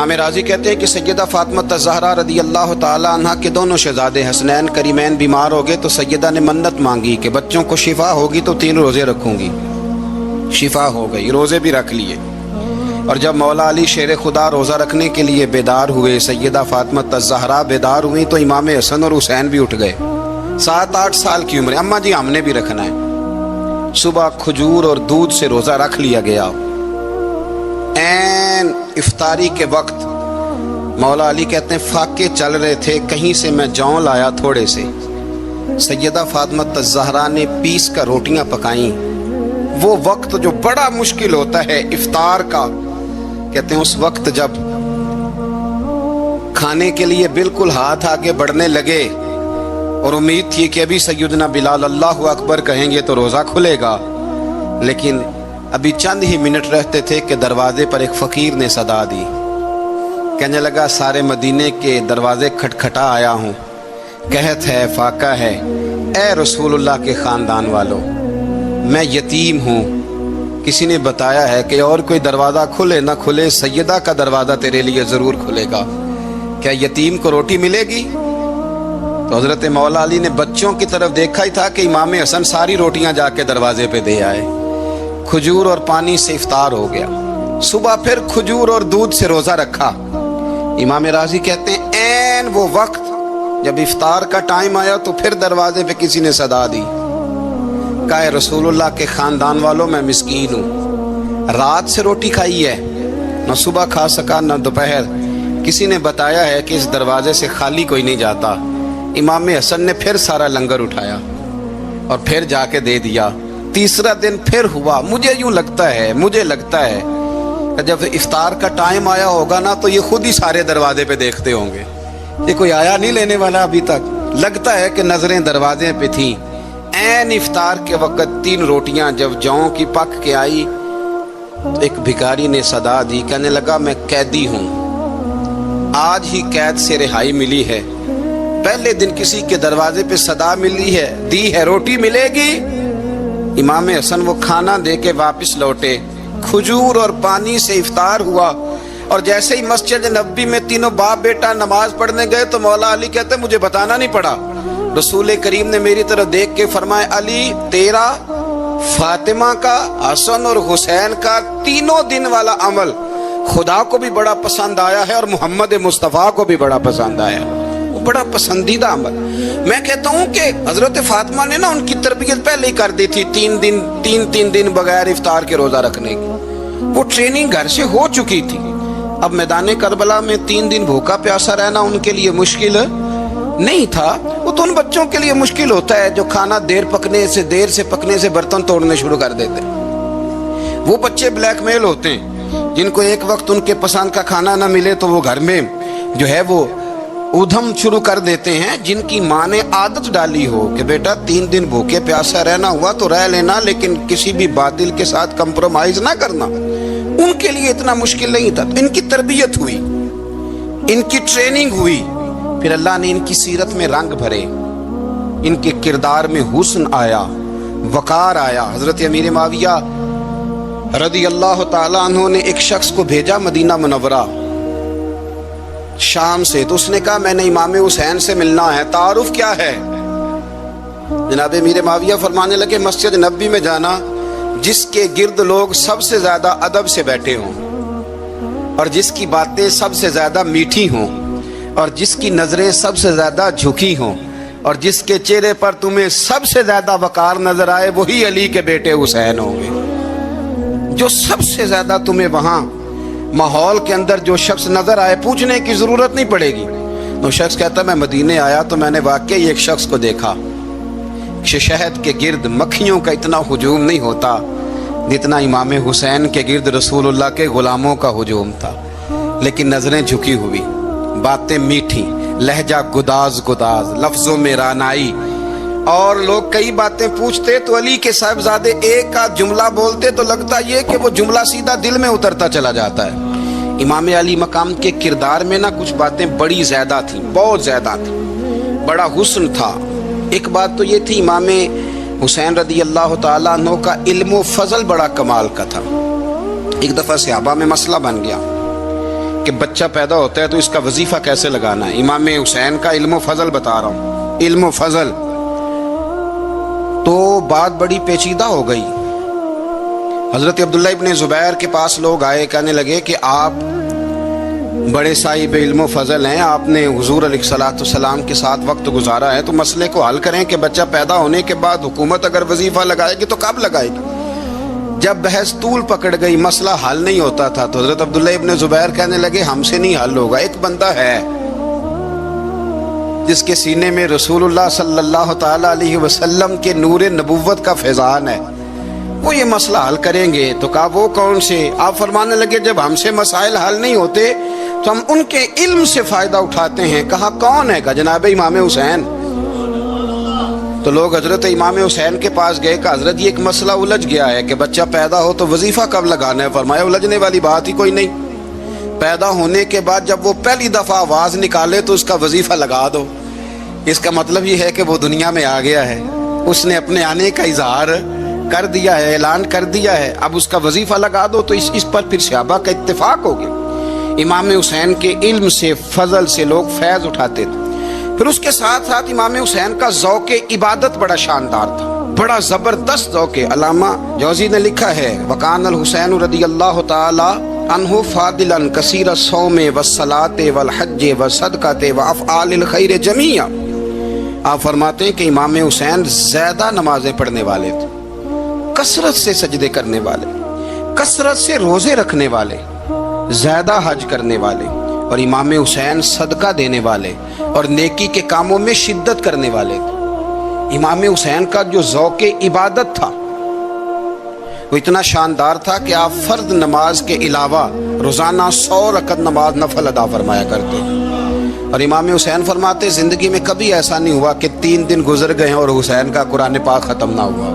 امام راضی کہتے ہیں کہ سیدہ فاطمہ الزہرا رضی اللہ تعالی عنہ کے دونوں شہزادے حسنین کریمین بیمار ہو گئے تو سیدہ نے منت مانگی کہ بچوں کو شفا ہوگی تو 3 روزے رکھوں گی۔ شفا ہو گئی، روزے بھی رکھ لیے۔ اور جب مولا علی شیر خدا روزہ رکھنے کے لیے بیدار ہوئے، سیدہ فاطمہ الزہرا بیدار ہوئی تو امام حسن اور حسین بھی اٹھ گئے۔ 7-8 سال کی عمر، اماں جی ہم نے بھی رکھنا ہے۔ صبح کھجور اور دودھ سے روزہ رکھ لیا گیا۔ این افطاری کے وقت مولا علی کہتے ہیں فاقے چل رہے تھے، کہیں سے میں جون لایا تھوڑے سے۔ سیدہ فاطمہ الزہرا نے پیس کر روٹیاں پکائیں۔ وہ وقت جو بڑا مشکل ہوتا ہے افطار کا، کہتے ہیں اس وقت جب کھانے کے لیے بالکل ہاتھ آگے بڑھنے لگے اور امید تھی کہ ابھی سیدنا بلال اللہ اکبر کہیں گے تو روزہ کھلے گا، لیکن ابھی چند ہی منٹ رہتے تھے کہ دروازے پر ایک فقیر نے صدا دی۔ کہنے لگا سارے مدینے کے دروازے کھٹکھٹا آیا ہوں، قحط ہے، فاقہ ہے، اے رسول اللہ کے خاندان والوں، میں یتیم ہوں، کسی نے بتایا ہے کہ اور کوئی دروازہ کھلے نہ کھلے سیدہ کا دروازہ تیرے لیے ضرور کھلے گا، کیا یتیم کو روٹی ملے گی؟ تو حضرت مولا علی نے بچوں کی طرف دیکھا ہی تھا کہ امام حسن ساری روٹیاں جا کے دروازے پہ دے آئے۔ کھجور اور پانی سے افطار ہو گیا۔ صبح پھر کھجور اور دودھ سے روزہ رکھا۔ امام راضی کہتے ہیں این وہ وقت جب افطار کا ٹائم آیا تو پھر دروازے پہ کسی نے صدا دی، کہا اے رسول اللہ کے خاندان والوں میں مسکین ہوں، رات سے روٹی کھائی ہے، نہ صبح کھا سکا نہ دوپہر، کسی نے بتایا ہے کہ اس دروازے سے خالی کوئی نہیں جاتا۔ امام حسن نے پھر سارا لنگر اٹھایا اور پھر جا کے دے دیا۔ تیسرا دن پھر ہوا۔ مجھے لگتا ہے کہ جب افطار کا ٹائم آیا ہوگا نا تو یہ خود ہی سارے دروازے پہ دیکھتے ہوں گے، یہ کوئی آیا نہیں لینے والا ابھی تک۔ لگتا ہے کہ نظریں دروازے پہ تھیں۔ این افطار کے وقت 3 روٹیاں جب جوں کی پک کے آئی تو ایک بھکاری نے صدا دی، کہنے لگا میں قیدی ہوں، آج ہی قید سے رہائی ملی ہے، پہلے دن کسی کے دروازے پہ صدا ملی ہے، دی ہے روٹی ملے گی۔ امام حسن وہ کھانا دے کے واپس لوٹے، کھجور اور پانی سے افطار ہوا، اور جیسے ہی مسجد نبوی میں تینوں باپ بیٹا نماز پڑھنے گئے تو مولا علی کہتے مجھے بتانا نہیں پڑا، رسول کریم نے میری طرف دیکھ کے فرمایا علی تیرا، فاطمہ کا، حسن اور حسین کا 3 دن والا عمل خدا کو بھی بڑا پسند آیا ہے اور محمد مصطفیٰ کو بھی بڑا پسند آیا، وہ بڑا پسندیدہ عمل۔ میں کہتا ہوں کہ حضرت فاطمہ نے نا ان کی تربیت پہلے ہی کر دی تھی، 3 دن بغیر افطار کے روزہ رکھنے کی، وہ ٹریننگ گھر سے ہو چکی تھی۔ اب میدان کربلا میں 3 دن بھوکا پیاسا رہنا ان کے لیے مشکل نہیں تھا، وہ تو ان بچوں کے لیے مشکل ہوتا ہے جو کھانا دیر سے پکنے سے برتن توڑنے شروع کر دیتے ہیں۔ وہ بچے بلیک میل ہوتے ہیں جن کو ایک وقت ان کے پسند کا کھانا نہ ملے تو وہ گھر میں جو ہے وہ ادھم شروع کر دیتے ہیں، جن کی ماں نے عادت ڈالی ہو کہ بیٹا 3 دن بھوکے پیاسا رہنا ہوا تو رہ لینا، لیکن کسی بھی باطل کے ساتھ کمپرومائز نہ کرنا، ان کے لیے اتنا مشکل نہیں تھا۔ تو ان کی تربیت ہوئی، ان کی ٹریننگ ہوئی، پھر اللہ نے ان کی سیرت میں رنگ بھرے، ان کے کردار میں حسن آیا، وقار آیا۔ حضرت امیر معاویہ رضی اللہ تعالیٰ عنہ نے ایک شخص کو بھیجا مدینہ منورہ شام سے، تو اس نے کہا میں نے امام حسین سے ملنا ہے، تعارف کیا ہے؟ جناب امیر معاویہ فرمانے لگے مسجد نبوی میں جانا جس کے گرد لوگ سب سے زیادہ ادب سے بیٹھے ہوں اور جس کی باتیں سب سے زیادہ میٹھی ہوں اور جس کی نظریں سب سے زیادہ جھکی ہوں اور جس کے چہرے پر تمہیں سب سے زیادہ وقار نظر آئے وہی علی کے بیٹے حسین ہوں گے۔ جو سب سے زیادہ تمہیں وہاں ماحول کے اندر جو شخص نظر آئے پوچھنے کی ضرورت نہیں پڑے گی۔ وہ شخص کہتا میں مدینے آیا تو میں نے واقعی ایک شخص کو دیکھا، شہد کے گرد مکھیوں کا اتنا ہجوم نہیں ہوتا جتنا امام حسین کے گرد رسول اللہ کے غلاموں کا ہجوم تھا، لیکن نظریں جھکی ہوئی، باتیں میٹھی، لہجہ گداز لفظوں میں رانائی، اور لوگ کئی باتیں پوچھتے تو علی کے صاحبزادے ایک آدھ جملہ بولتے تو لگتا یہ کہ وہ جملہ سیدھا دل میں اترتا چلا جاتا ہے۔ امام علی مقام کے کردار میں نا کچھ باتیں بڑی زیادہ تھیں، بہت زیادہ تھیں، بڑا حسن تھا۔ ایک بات تو یہ تھی امام حسین رضی اللہ تعالیٰ عنہ کا علم و فضل بڑا کمال کا تھا۔ ایک دفعہ صحابہ میں مسئلہ بن گیا کہ بچہ پیدا ہوتا ہے تو اس کا وظیفہ کیسے لگانا ہے. امام حسین کا علم و فضل بتا رہا ہوں, علم و فضل. تو بات بڑی پیچیدہ ہو گئی. حضرت عبداللہ ابن زبیر کے پاس لوگ آئے, کہنے لگے کہ آپ بڑے صاحب علم و فضل ہیں, آپ نے حضور علیہ الصلوۃ والسلام کے ساتھ وقت گزارا ہے, تو مسئلے کو حل کریں کہ بچہ پیدا ہونے کے بعد حکومت اگر وظیفہ لگائے گی تو کب لگائے گی. جب بحث طول پکڑ گئی, مسئلہ حل نہیں ہوتا تھا, تو حضرت عبداللہ ابن زبیر کہنے لگے ہم سے نہیں حل ہوگا. ایک بندہ ہے جس کے سینے میں رسول اللہ صلی اللہ تعالی علیہ وسلم کے نور نبوت کا فیضان ہے, وہ یہ مسئلہ حل کریں گے. تو کہا وہ کون سے؟ آپ فرمانے لگے جب ہم سے مسائل حل نہیں ہوتے تو ہم ان کے علم سے فائدہ اٹھاتے ہیں. کہا کون ہے؟ کہا جناب امام حسین. تو لوگ حضرت امام حسین کے پاس گئے کہ حضرت یہ ایک مسئلہ الجھ گیا ہے کہ بچہ پیدا ہو تو وظیفہ کب لگانا ہے. فرمایا الجھنے والی بات ہی کوئی نہیں, پیدا ہونے کے بعد جب وہ پہلی دفعہ آواز نکالے تو اس کا وظیفہ لگا دو. اس کا مطلب یہ ہے کہ وہ دنیا میں آ گیا ہے, اس نے اپنے آنے کا اظہار کر دیا ہے, اعلان کر دیا ہے, اب اس کا وظیفہ لگا دو. تو اس پر پھر صحابہ کا اتفاق ہو گیا. امام حسین کے علم سے, فضل سے لوگ فیض اٹھاتے تھے. پھر اس کے ساتھ ساتھ امام حسین کا ذوق عبادت بڑا شاندار تھا, بڑا زبردست ذوق. علامہ جوزی نے لکھا ہے وکان الحسین رضی اللہ تعالی عنہ فاضلا کثیر الصوم والصلاۃ والحج والصدقۃ وافعال الخیر جمیعا. آپ فرماتے ہیں کہ امام حسین زیادہ نمازیں پڑھنے والے تھے, کثرت سے سجدے کرنے والے, کثرت سے روزے رکھنے والے, زیادہ حج کرنے والے, اور امام حسین صدقہ دینے والے اور نیکی کے کاموں میں شدت کرنے والے تھے. امام حسین کا جو ذوق عبادت تھا وہ اتنا شاندار تھا کہ آپ فرض نماز کے علاوہ روزانہ 100 رکعت نماز نفل ادا فرمایا کرتے. اور امام حسین فرماتے زندگی میں کبھی ایسا نہیں ہوا کہ 3 دن گزر گئے اور حسین کا قرآن پاک ختم نہ ہوا.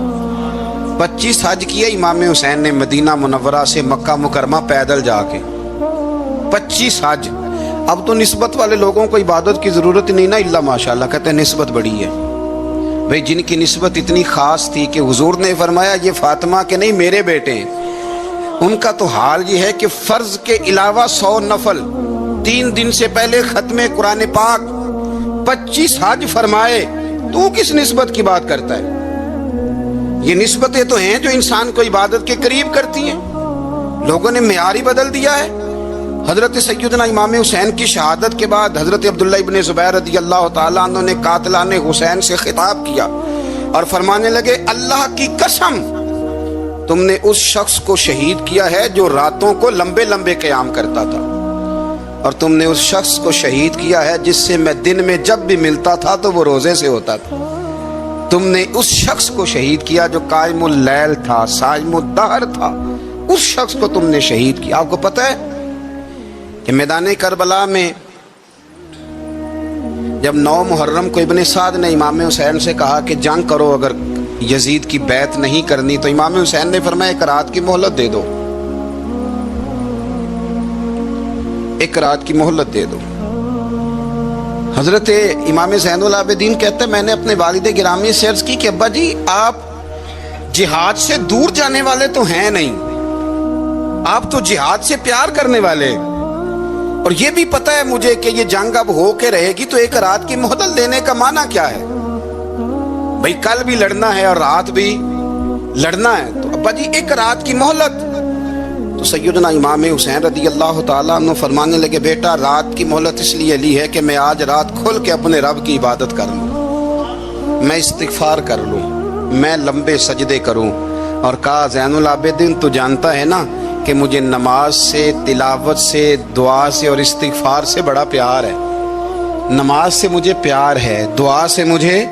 25 حج کیے امام حسین نے مدینہ منورہ سے مکہ مکرمہ پیدل جا کے, 25 حج. اب تو نسبت والے لوگوں کو عبادت کی ضرورت نہیں نا, اللہ ماشاءاللہ کہتے ہیں نسبت بڑی ہے. بھئی جن کی نسبت اتنی خاص تھی کہ حضور نے فرمایا یہ فاطمہ کے نہیں میرے بیٹے ہیں, ان کا تو حال یہ ہے کہ فرض کے علاوہ 100 نفل, 3 دن سے پہلے ختم قرآن پاک, 25 حج فرمائے. تو کس نسبت کی بات کرتا ہے؟ یہ نسبتیں تو ہیں جو انسان کو عبادت کے قریب کرتی ہیں. لوگوں نے معیار ہی بدل دیا ہے. حضرت سیدنا امام حسین کی شہادت کے بعد حضرت عبداللہ ابن زبیر رضی اللہ تعالیٰ عنہ نے قاتلان حسین سے خطاب کیا اور فرمانے لگے اللہ کی قسم تم نے اس شخص کو شہید کیا ہے جو راتوں کو لمبے لمبے قیام کرتا تھا, اور تم نے اس شخص کو شہید کیا ہے جس سے میں دن میں جب بھی ملتا تھا تو وہ روزے سے ہوتا تھا. تم نے اس شخص کو شہید کیا جو قائم اللیل تھا, صائم الدہر تھا, اس شخص کو تم نے شہید کیا. آپ کو پتہ ہے کہ میدان کربلا میں جب 9 محرم کو ابن سعد نے امام حسین سے کہا کہ جنگ کرو اگر یزید کی بیعت نہیں کرنی, تو امام حسین نے فرمایا 1 رات کی مہلت دے دو, 1 رات کی مہلت دے دو. حضرت امام زین العابدین کہتے ہیں میں نے اپنے والد گرامی سے عرض کی کہ ابا جی آپ جہاد سے دور جانے والے تو ہیں نہیں, آپ تو جہاد سے پیار کرنے والے, اور یہ بھی پتہ ہے مجھے کہ یہ جنگ اب ہو کے رہے گی, تو 1 رات کی مہلت دینے کا معنی کیا ہے؟ بھئی کل بھی لڑنا ہے اور رات بھی لڑنا ہے, تو ابا جی 1 رات کی مہلت. تو سیدنا امام حسین رضی اللہ تعالیٰ عنہ فرمانے لگے بیٹا رات کی مہلت اس لیے لی ہے کہ میں آج رات کھل کے اپنے رب کی عبادت کر لوں, میں استغفار کر لوں, میں لمبے سجدے کروں. اور کہا زین العابدین تو جانتا ہے نا کہ مجھے نماز سے, تلاوت سے, دعا سے اور استغفار سے بڑا پیار ہے. نماز سے مجھے پیار ہے, دعا سے مجھے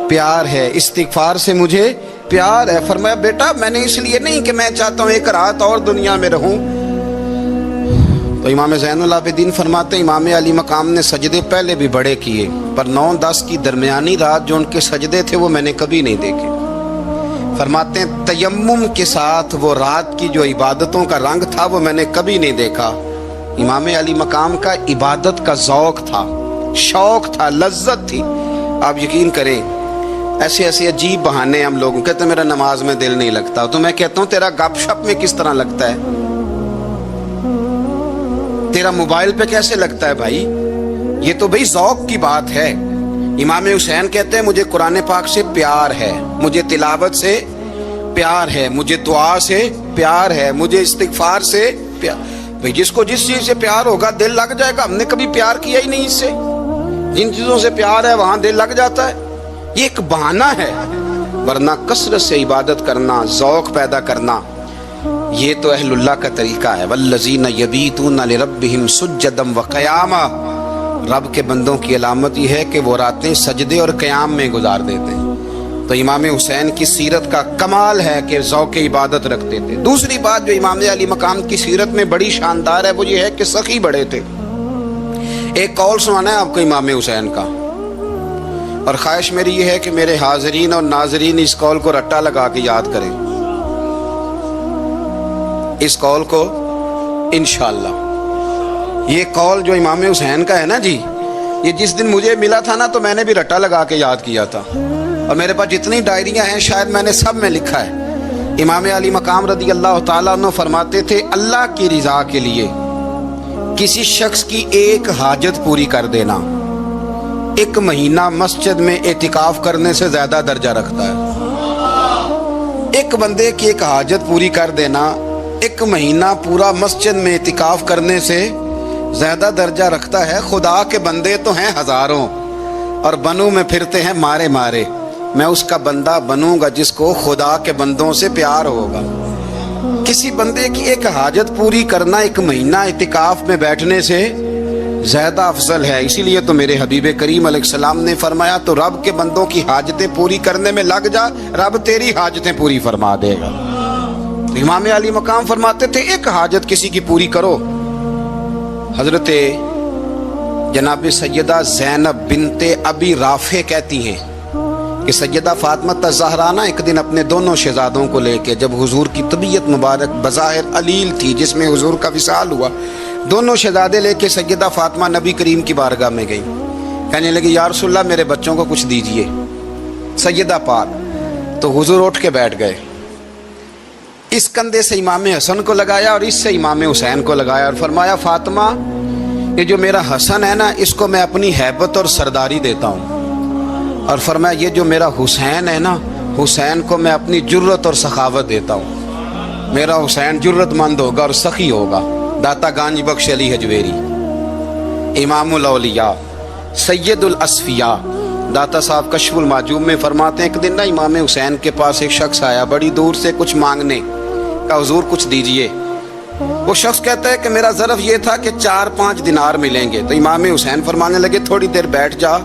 پیار ہے, استغفار سے مجھے پیار ہے. فرمایا بیٹا میں نے اس لیے نہیں کہ میں چاہتا ہوں 1 رات اور دنیا میں رہوں. تو امام زین العابدین فرماتے ہیں امام علی مقام نے سجدے پہلے بھی بڑے کیے, پر 9-10 کی درمیانی رات جو ان کے سجدے تھے وہ میں نے کبھی نہیں دیکھے. فرماتے ہیں تیمم کے ساتھ وہ رات کی جو عبادتوں کا رنگ تھا وہ میں نے کبھی نہیں دیکھا. امام علی مقام کا عبادت کا ذوق تھا, شوق تھا, لذت تھی. آپ یقین کریں ایسے ایسے عجیب بہانے ہم لوگوں کہتے ہیں میرا نماز میں دل نہیں لگتا, تو میں کہتا ہوں تیرا گپ شپ میں کس طرح لگتا ہے, تیرا موبائل پہ کیسے لگتا ہے بھائی؟ یہ تو بھائی ذوق کی بات ہے۔ امام حسین کہتے ہیں مجھے قرآن پاک سے پیار ہے، مجھے تلاوت سے پیار ہے، مجھے دعا سے پیار ہے، مجھے استغفار سے پیار۔ بھائی جس کو جس چیز سے پیار ہوگا دل لگ جائے گا۔ ہم نے کبھی پیار کیا ہی نہیں اس سے، جن چیزوں سے پیار ہے وہاں دل لگ جاتا ہے۔ یہ ایک بہانہ ہے، ورنہ کثرت سے عبادت کرنا، ذوق پیدا کرنا، یہ تو اہل اللہ کا طریقہ ہے۔ والذین یبیتون لربہم سجدا وقیاما، رب کے بندوں کی علامت یہ ہے کہ وہ راتیں سجدے اور قیام میں گزار دیتے ہیں۔ تو امام حسین کی سیرت کا کمال ہے کہ ذوق عبادت رکھتے تھے۔ دوسری بات جو امام علی مقام کی سیرت میں بڑی شاندار ہے وہ یہ ہے کہ سخی بڑے تھے۔ ایک قول سنانا ہے آپ کو امام حسین کا، اور خواہش میری یہ ہے کہ میرے حاضرین اور ناظرین اس قول کو رٹا لگا کے یاد کریں، اس قول کو انشاءاللہ۔ یہ قول جو امام حسین کا ہے نا جی، یہ جس دن مجھے ملا تھا نا تو میں نے بھی رٹا لگا کے یاد کیا تھا، اور میرے پاس جتنی ڈائریاں ہیں شاید میں نے سب میں لکھا ہے۔ امام علی مقام رضی اللہ تعالیٰ عنہ فرماتے تھے اللہ کی رضا کے لیے کسی شخص کی ایک حاجت پوری کر دینا 1 مہینہ مسجد میں اعتکاف کرنے سے زیادہ درجہ رکھتا ہے۔ ایک بندے کی ایک حاجت پوری کر دینا 1 مہینہ پورا مسجد میں اعتکاف کرنے سے زیادہ درجہ رکھتا ہے۔ خدا کے بندے تو ہیں ہزاروں اور بنوں میں پھرتے ہیں مارے مارے، میں اس کا بندہ بنوں گا جس کو خدا کے بندوں سے پیار ہوگا۔ کسی بندے کی ایک حاجت پوری کرنا 1 مہینہ اعتکاف میں بیٹھنے سے زیادہ افضل ہے۔ اسی لیے تو میرے حبیب کریم علیہ السلام نے فرمایا تو رب کے بندوں کی حاجتیں پوری کرنے میں لگ جا، رب تیری حاجتیں پوری فرما دے گا۔ امام علی مقام فرماتے تھے ایک حاجت کسی کی پوری کرو۔ حضرت جناب سیدہ زینب بنت ابی رافع کہتی ہیں کہ سیدہ فاطمہ الزہرا ایک دن اپنے دونوں شہزادوں کو لے کے، جب حضور کی طبیعت مبارک بظاہر علیل تھی جس میں حضور کا وصال ہوا، دونوں شہزادے لے کے سیدہ فاطمہ نبی کریم کی بارگاہ میں گئی، کہنے لگی یا رسول اللہ میرے بچوں کو کچھ دیجئے۔ سیدہ پاک تو حضور اٹھ کے بیٹھ گئے، اس کندھے سے امام حسن کو لگایا اور اس سے امام حسین کو لگایا اور فرمایا فاطمہ یہ جو میرا حسن ہے نا اس کو میں اپنی ہیبت اور سرداری دیتا ہوں، اور فرمایا یہ جو میرا حسین ہے نا حسین کو میں اپنی جرت اور سخاوت دیتا ہوں، میرا حسین جرت مند ہوگا اور سخی ہوگا۔ داتا گانج بخش علی حجویری، امام الاولیاء، سید الاصفیاء، داتا صاحب کشف المعجوب میں فرماتے ہیں ایک دن نا امام حسین کے پاس ایک شخص آیا بڑی دور سے کچھ مانگنے کا، حضور کچھ دیجئے۔ وہ شخص کہتا ہے کہ میرا ظرف یہ تھا کہ 4-5 دینار ملیں گے۔ تو امام حسین فرمانے لگے تھوڑی دیر بیٹھ جا،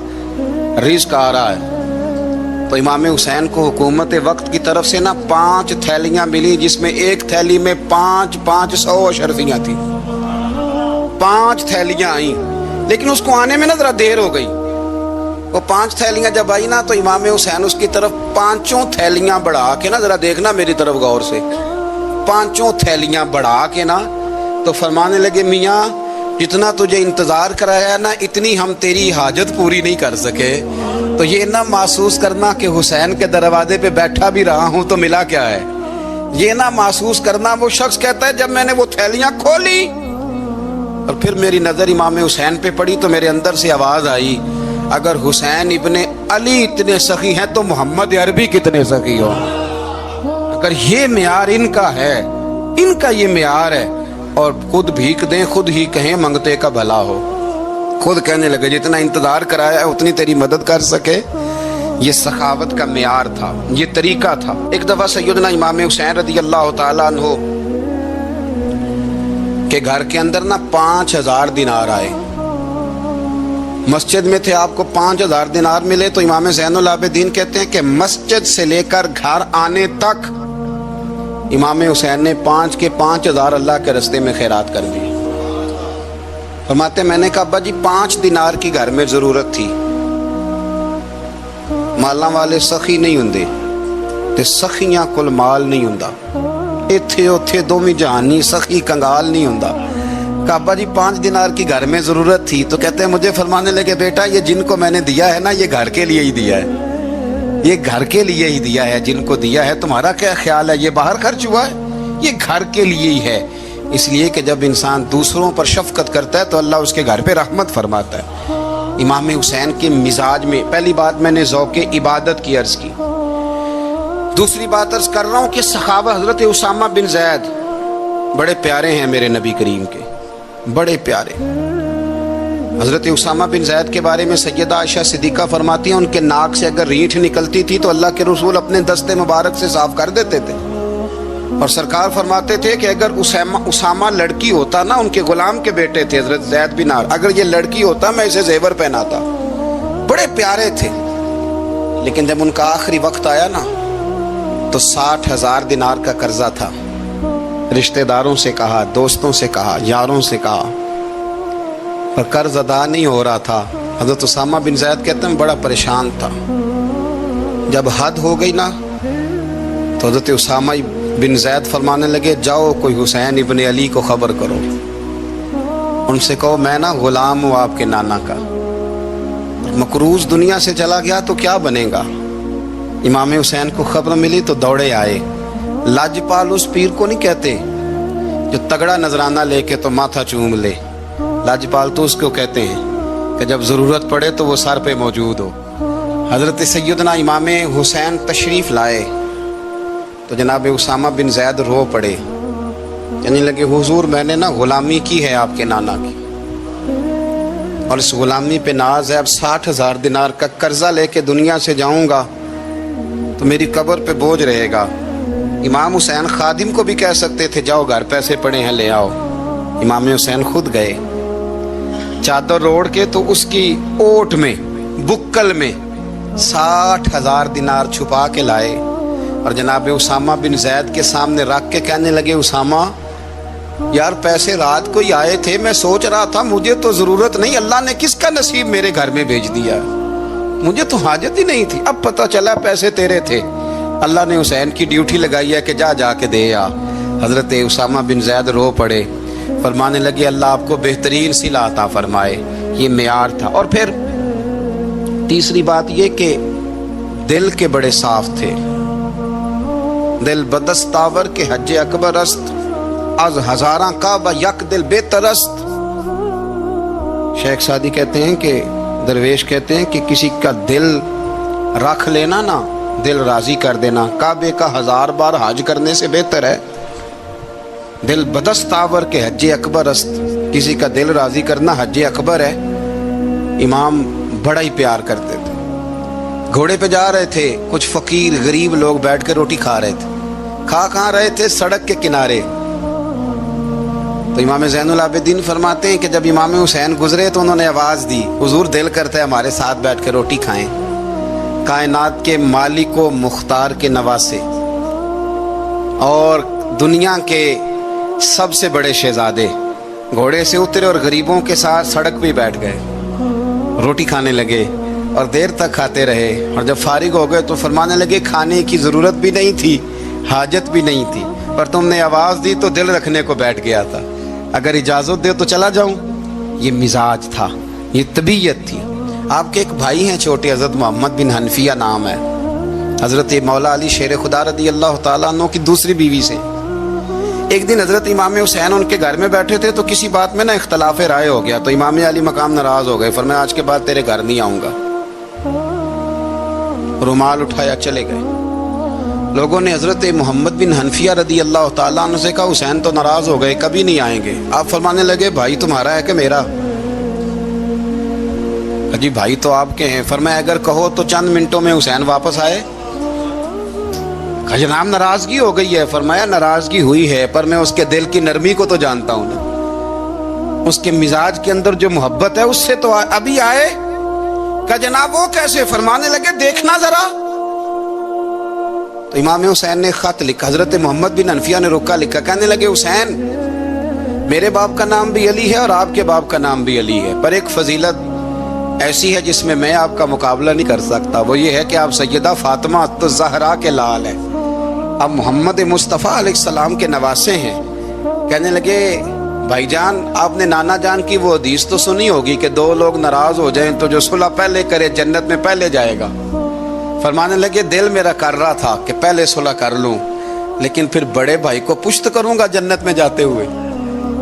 رزق آ رہا ہے۔ تو امام حسین کو حکومت وقت کی طرف سے نا 5 تھیلیاں ملی جس میں ایک تھیلی میں 500 اشرفیاں تھیں، 5 تھیلیاں آئیں، لیکن اس کو آنے میں نا ذرا دیر ہو گئی۔ وہ 5 تھیلیاں جب آئی نا تو امام حسین اس کی طرف 5 تھیلیاں بڑھا کے نا، ذرا دیکھنا میری طرف غور سے، 5 تھیلیاں بڑھا کے نا تو فرمانے لگے میاں جتنا تجھے انتظار کرایا نا اتنی ہم تیری حاجت پوری نہیں کر سکے، تو یہ نہ محسوس کرنا کہ حسین کے دروازے پہ بیٹھا بھی رہا ہوں تو ملا کیا ہے، یہ نہ محسوس کرنا۔ وہ شخص کہتا ہے جب میں نے وہ تھیلیاں کھولی اور پھر میری نظر امام حسین پہ پڑی تو میرے اندر سے آواز آئی اگر حسین ابن علی اتنے سخی ہیں تو محمد عربی کتنے سخی ہو۔ اگر یہ معیار ان کا ہے، ان کا یہ معیار ہے، اور خود بھیک دیں خود ہی کہیں منگتے کا بھلا ہو، خود کہنے لگے جتنا انتظار کرایا ہے اتنی تیری مدد کر سکے، یہ سخاوت کا معیار تھا، یہ طریقہ تھا۔ ایک دفعہ سیدنا امام حسین رضی اللہ تعالیٰ عنہ کے گھر کے اندر نا 5000 دینار آئے، مسجد میں تھے، آپ کو 5000 دینار ملے تو امام زین العابدین کہتے ہیں کہ مسجد سے لے کر گھر آنے تک امام حسین نے 5 کے 5000 اللہ کے رستے میں خیرات کر دی۔ فرماتے میں نے کہا ابا جی 5 دینار کی گھر میں ضرورت تھی، مالاں والے سخی نہیں ہوندے تے سخیاں کل مال نہیں ہوندا، ایتھے اوتھے دوویں جہانی سخی کنگال نہیں ہوندا۔ کہا ابا جی 5 دینار کی گھر میں ضرورت تھی، تو کہتے ہیں مجھے فرمانے لگے بیٹا یہ جن کو میں نے دیا ہے نا یہ گھر کے لیے ہی دیا ہے، یہ گھر کے لیے ہی دیا ہے، جن کو دیا ہے تمہارا کیا خیال ہے یہ باہر خرچ ہوا ہے، یہ گھر کے لیے ہی ہے۔ اس لیے کہ جب انسان دوسروں پر شفقت کرتا ہے تو اللہ اس کے گھر پہ رحمت فرماتا ہے۔ امام حسین کے مزاج میں پہلی بات میں نے ذوق عبادت کی عرض کی، دوسری بات عرض کر رہا ہوں کہ صحابہ حضرت اسامہ بن زید بڑے پیارے ہیں میرے نبی کریم کے، بڑے پیارے۔ حضرت اسامہ بن زید کے بارے میں سیدہ عائشہ صدیقہ فرماتی ہیں ان کے ناک سے اگر ریٹھ نکلتی تھی تو اللہ کے رسول اپنے دست مبارک سے صاف کر دیتے تھے، اور سرکار فرماتے تھے کہ اگر اسامہ لڑکی ہوتا نا، ان کے غلام کے بیٹے تھے حضرت زید بن عار، اگر یہ لڑکی ہوتا میں اسے زیور پہناتا۔ بڑے پیارے تھے، لیکن جب ان کا آخری وقت آیا نا تو 60,000 دینار کا قرضہ تھا، رشتہ داروں سے کہا، دوستوں سے کہا، یاروں سے کہا، پر قرض ادا نہیں ہو رہا تھا۔ حضرت اسامہ بن زید کہتے ہیں بڑا پریشان تھا۔ جب حد ہو گئی نا تو حضرت اسامہ بن زید فرمانے لگے جاؤ کوئی حسین ابن علی کو خبر کرو، ان سے کہو میں نا غلام ہوں آپ کے نانا کا، مقروض دنیا سے چلا گیا تو کیا بنے گا۔ امام حسین کو خبر ملی تو دوڑے آئے۔ لاجپال اس پیر کو نہیں کہتے جو تگڑا نذرانہ لے کے تو ماتھا چوم لے، لاجپال تو اس کو کہتے ہیں کہ جب ضرورت پڑے تو وہ سر پہ موجود ہو۔ حضرت سیدنا امام حسین تشریف لائے تو جناب اسامہ بن زید رو پڑے، کہنے لگے حضور میں نے نا غلامی کی ہے آپ کے نانا کی، اور اس غلامی پہ ناز ہے، اب 60,000 دینار کا قرضہ لے کے دنیا سے جاؤں گا تو میری قبر پہ بوجھ رہے گا۔ امام حسین خادم کو بھی کہہ سکتے تھے جاؤ گھر پیسے پڑے ہیں لے آؤ، امام حسین خود گئے، چادر اوڑھ کے تو اس کی اوٹ میں بکل میں 60,000 دینار چھپا کے لائے، اور جناب اسامہ بن زید کے سامنے رکھ کے کہنے لگے اسامہ یار پیسے رات کو ہی آئے تھے، میں سوچ رہا تھا مجھے تو ضرورت نہیں، اللہ نے کس کا نصیب میرے گھر میں بھیج دیا، مجھے تو حاجت ہی نہیں تھی، اب پتہ چلا پیسے تیرے تھے، اللہ نے حسین کی ڈیوٹی لگائی ہے کہ جا کے دے آ۔ حضرت اسامہ بن زید رو پڑے، فرمانے لگے اللہ آپ کو بہترین صلہ عطا فرمائے، یہ معیار تھا۔ اور پھر تیسری بات یہ کہ دل کے بڑے صاف تھے، دل بدستاور کے حج اکبر است، از ہزاراں کعبہ یک دل بہتر است۔ شیخ سعدی کہتے ہیں کہ درویش کہتے ہیں کہ کسی کا دل رکھ لینا نا، دل راضی کر دینا کعبے کا 1000 بار حج کرنے سے بہتر ہے۔ دل بدستاور کے حج اکبر است، کسی کا دل راضی کرنا حج اکبر ہے۔ امام بڑا ہی پیار کرتے تھے، گھوڑے پہ جا رہے تھے، کچھ فقیر غریب لوگ بیٹھ کے روٹی کھا رہے تھے، کہاں رہے تھے سڑک کے کنارے، تو امام زین العابدین فرماتے ہیں کہ جب امام حسین گزرے تو انہوں نے آواز دی حضور دل کرتا ہے ہمارے ساتھ بیٹھ کے روٹی کھائیں۔ کائنات کے مالک و مختار کے نواسے اور دنیا کے سب سے بڑے شہزادے گھوڑے سے اترے اور غریبوں کے ساتھ سڑک پہ بیٹھ گئے، روٹی کھانے لگے اور دیر تک کھاتے رہے، اور جب فارغ ہو گئے تو فرمانے لگے کھانے کی ضرورت بھی نہیں تھی، حاجت بھی نہیں تھی، پر تم نے آواز دی تو دل رکھنے کو بیٹھ گیا تھا، اگر اجازت دے تو چلا جاؤں۔ یہ مزاج تھا، یہ طبیعت تھی۔ آپ کے ایک بھائی ہیں چھوٹے، حضرت محمد بن حنفیہ نام ہے، حضرت مولا علی شیر خدا رضی اللہ تعالیٰ عنہ کی دوسری بیوی سے۔ ایک دن حضرت امام حسین ان کے گھر میں بیٹھے تھے تو کسی بات میں نا اختلاف رائے ہو گیا، تو امام علی مقام ناراض ہو گئے، فرمایا آج کے بعد تیرے گھر نہیں آؤں گا، رومال اٹھایا چلے گئے۔ لوگوں نے حضرت محمد بن حنفیہ رضی اللہ تعالیٰ عنہ سے کہا حسین تو ناراض ہو گئے، کبھی نہیں آئیں گے۔ آپ فرمانے لگے بھائی تمہارا ہے کہ میرا؟ جی بھائی تو آپ کے ہیں۔ فرمایا اگر کہو تو چند منٹوں میں حسین واپس آئے؟ جناب ناراضگی ہو گئی ہے۔ فرمایا ناراضگی ہوئی ہے پر میں اس کے دل کی نرمی کو تو جانتا ہوں نا، اس کے مزاج کے اندر جو محبت ہے اس سے تو ابھی آئے۔ کہ جناب وہ کیسے؟ فرمانے لگے دیکھنا ذرا۔ تو امام حسین نے خط لکھا، حضرت محمد بن حنفیہ نے رکا لکھا، کہنے لگے حسین میرے باپ کا نام بھی علی ہے اور آپ کے باپ کا نام بھی علی ہے، پر ایک فضیلت ایسی ہے جس میں میں آپ کا مقابلہ نہیں کر سکتا، وہ یہ ہے کہ آپ سیدہ فاطمہ الزہرا کے لال ہیں، آپ محمد مصطفیٰ علیہ السلام کے نواسے ہیں۔ کہنے لگے بھائی جان آپ نے نانا جان کی وہ حدیث تو سنی ہوگی کہ دو لوگ ناراض ہو جائیں تو جو صلح پہلے کرے جنت میں پہلے جائے گا۔ فرمانے لگے دل میرا کر رہا تھا کہ پہلے صلح کر لوں، لیکن پھر بڑے بھائی کو پشت کروں گا جنت میں جاتے ہوئے،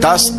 10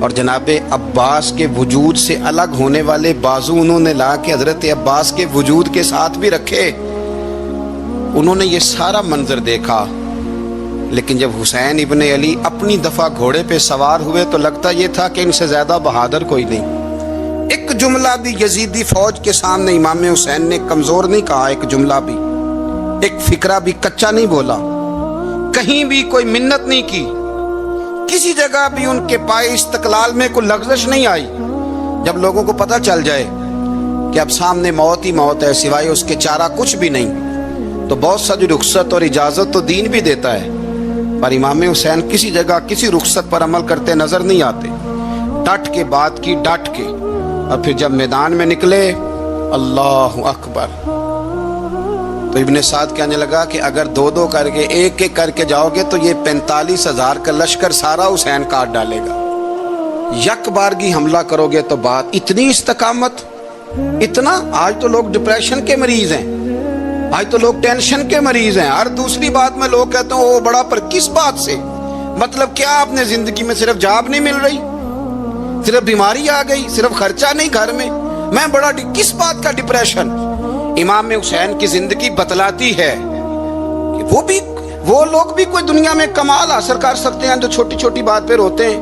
اور جناب عباس کے وجود سے الگ ہونے والے بازو انہوں نے لا کے حضرت عباس کے وجود کے ساتھ بھی رکھے. انہوں نے یہ سارا منظر دیکھا، لیکن جب حسین ابن علی اپنی دفعہ گھوڑے پہ سوار ہوئے تو لگتا یہ تھا کہ ان سے زیادہ بہادر کوئی نہیں. ایک جملہ بھی یزیدی فوج کے سامنے امام حسین نے کمزور نہیں کہا، ایک جملہ بھی، ایک فکرہ بھی کچا نہیں بولا، کہیں بھی کوئی منت نہیں کی، کسی جگہ بھی ان کے پائے استقلال میں کوئی لغزش نہیں آئی. جب لوگوں کو پتہ چل جائے کہ اب سامنے موت ہی موت ہے، سوائے اس کے چارہ کچھ بھی نہیں، تو بہت سا جو رخصت اور اجازت تو دین بھی دیتا ہے، پر امام حسین کسی جگہ کسی رخصت پر عمل کرتے نظر نہیں آتے. ڈٹ کے بات کی، ڈٹ کے. اور پھر جب میدان میں نکلے، اللہ اکبر، تو ابن سعد کہنے لگا کہ اگر دو دو کر کے ایک ایک کر کے جاؤ گے تو یہ 45,000 کا لشکر سارا حسین کاٹ ڈالے گا. یک بارگی حملہ کرو گے تو بات. اتنی استقامت، اتنا. آج تو لوگ ڈپریشن کے مریض ہیں، آج تو لوگ ٹینشن کے مریض ہیں. ہر دوسری بات میں لوگ کہتے ہیں وہ بڑا، پر کس بات سے؟ مطلب کیا آپ نے زندگی میں صرف جاب نہیں مل رہی، صرف بیماری آ گئی، صرف خرچہ نہیں گھر میں بڑا کس بات کا ڈپریشن؟ امام حسین کی زندگی بتلاتی ہے کہ وہ لوگ بھی کوئی دنیا میں کمال حاصل کر سکتے ہیں جو چھوٹی چھوٹی بات پہ روتے ہیں.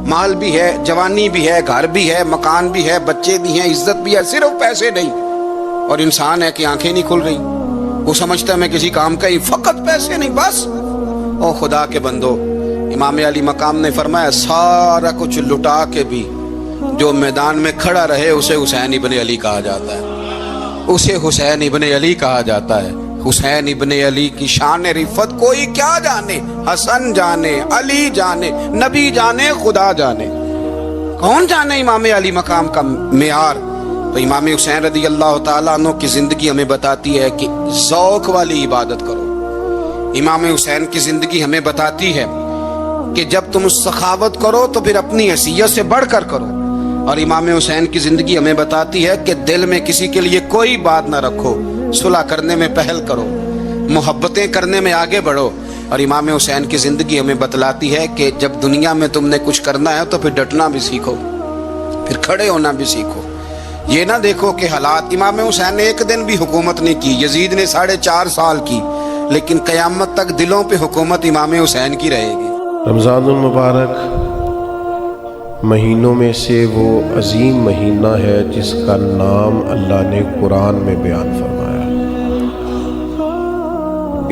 مال بھی ہے، جوانی بھی ہے، گھر بھی ہے، مکان بھی ہے، بچے بھی ہیں، عزت بھی ہے، صرف پیسے نہیں. اور انسان ہے کہ آنکھیں نہیں کھل رہی، وہ سمجھتا ہے میں کسی کام کا ہی، فقط پیسے نہیں بس. او خدا کے بندو، امام علی مقام نے فرمایا سارا کچھ لٹا کے بھی جو میدان میں کھڑا رہے اسے حسین ابن علی کہا جاتا ہے، اسے حسین ابن علی کہا جاتا ہے. حسین ابن علی کی شان رفت کوئی کیا جانے، حسن جانے، علی جانے، نبی جانے، خدا جانے، کون جانے امام علی مقام کا معیار. تو امام حسین رضی اللہ تعالیٰ عنہ کی زندگی ہمیں بتاتی ہے کہ ذوق والی عبادت کرو. امام حسین کی زندگی ہمیں بتاتی ہے کہ جب تم سخاوت کرو تو پھر اپنی حیثیت سے بڑھ کر کرو. اور امام حسین کی زندگی ہمیں بتاتی ہے کہ دل میں کسی کے لیے کوئی بات نہ رکھو، صلح کرنے میں پہل کرو، محبتیں کرنے میں آگے بڑھو. اور امام حسین کی زندگی ہمیں بتلاتی ہے کہ جب دنیا میں تم نے کچھ کرنا ہے تو پھر ڈٹنا بھی سیکھو، پھر کھڑے ہونا بھی سیکھو. یہ نہ دیکھو کہ حالات. امام حسین نے ایک دن بھی حکومت نہیں کی، یزید نے 4.5 سال کی، لیکن قیامت تک دلوں پہ حکومت امام حسین کی رہے گی. رمضان المبارک مہینوں میں سے وہ عظیم مہینہ ہے جس کا نام اللہ نے قرآن میں بیان فرمایا.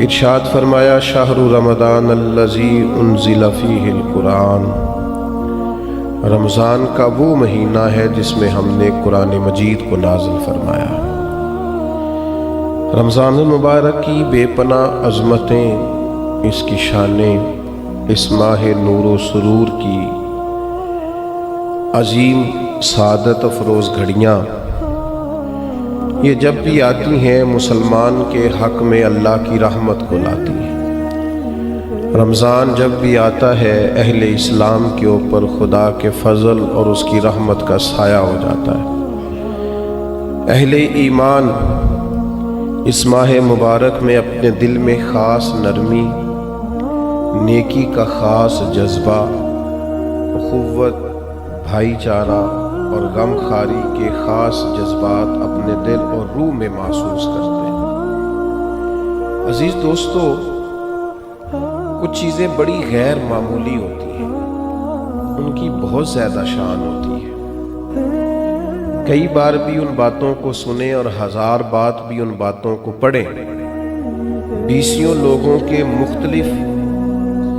ارشاد فرمایا شہر رمضان الذی انزل فیہ القرآن، رمضان کا وہ مہینہ ہے جس میں ہم نے قرآن مجید کو نازل فرمایا. رمضان المبارک کی بے پناہ عظمتیں، اس کی شانیں، اس ماہ نور و سرور کی عظیم سعادت افروز گھڑیاں، یہ جب بھی آتی ہیں مسلمان کے حق میں اللہ کی رحمت کو لاتی ہیں. رمضان جب بھی آتا ہے اہل اسلام کے اوپر خدا کے فضل اور اس کی رحمت کا سایہ ہو جاتا ہے. اہل ایمان اس ماہ مبارک میں اپنے دل میں خاص نرمی، نیکی کا خاص جذبہ، اخوت، بھائی چارہ اور غم خاری کے خاص جذبات اپنے دل اور روح میں محسوس کرتے ہیں. عزیز دوستو، کچھ چیزیں بڑی غیر معمولی ہوتی ہیں، ان کی بہت زیادہ شان ہوتی ہے. کئی بار بھی ان باتوں کو سنیں اور 1000 بات بھی ان باتوں کو پڑھیں، 20 لوگوں کے مختلف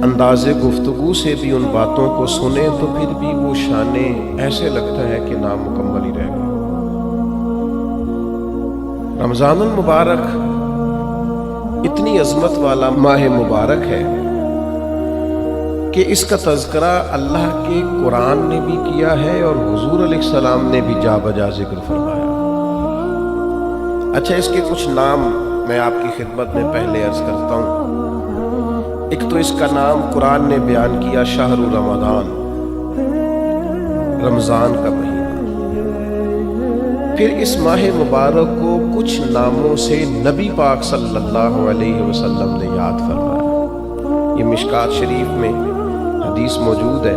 انداز گفتگو سے بھی ان باتوں کو سنیں تو پھر بھی وہ شانیں ایسے لگتا ہے کہ نامکمل ہی رہ گئی. رمضان المبارک اتنی عظمت والا ماہ مبارک ہے کہ اس کا تذکرہ اللہ کے قرآن نے بھی کیا ہے اور حضور علیہ السلام نے بھی جا بجا ذکر فرمایا. اچھا، اس کے کچھ نام میں آپ کی خدمت میں پہلے عرض کرتا ہوں. ایک تو اس کا نام قرآن نے بیان کیا شہر رمضان، رمضان کا مہینہ. پھر اس ماہ مبارک کو کچھ ناموں سے نبی پاک صلی اللہ علیہ وسلم نے یاد فرمایا. یہ مشکات شریف میں حدیث موجود ہے.